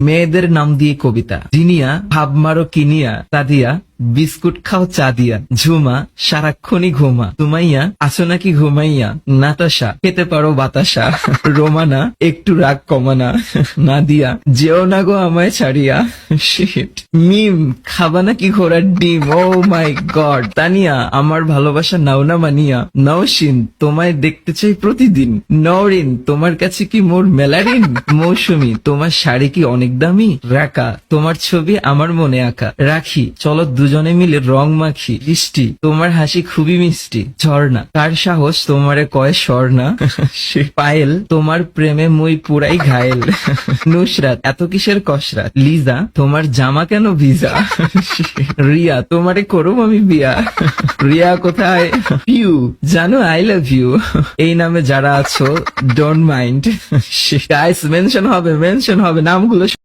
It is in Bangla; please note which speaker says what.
Speaker 1: মেয়েদের নাম দিয়ে কবিতা। জিনিয়া ভাব মারো কিনিয়া তা দিয়া, বিস্কুট খাও চা দিয়া। ঝুমা সারাক্ষণই ঘুমা। সুমাইয়া আসো নাকি ঘুমাইয়া। নাতাশা খেতে পারো বাতাসা। রোমানা একটু রাগ কমানা। নাদিয়া যেও না গো আমায় ছাড়িয়া। Shit. মিম খাবা নাকি ঘোড়ার ডিম। ও মাই গড। তানিয়া আমার ভালোবাসা নাও না মানিয়া। নওশিন তোমায় দেখতে চাই প্রতিদিন। নওরিন তোমার কাছে কি মোর মেলারিন। মৌসুমী তোমার শাড়ি কি অনেক দামি। রাকা তোমার ছবি আমার মনে আঁকা। রাখি চলো দুজনে মিলে রং মাখি। বৃষ্টি তোমার হাসি খুবই মিষ্টি। ঝর্ণা কার সাহস তোমারে কয় স্বর্ণা। পায়েল তোমার প্রেমে মুই পুরাই ঘায়েল। নুসরাত এত কিসের কসরাত। লিজা তোমার জামা কেন ভিজা। রিয়া তোমারে করুম আমি বিয়া। রিয়া কোথায়। পিউ জানো আই লাভ ইউ। এই নামে যারা আছো ডোন্ট মাইন্ড। গাইস মেনশন হবে নামগুলো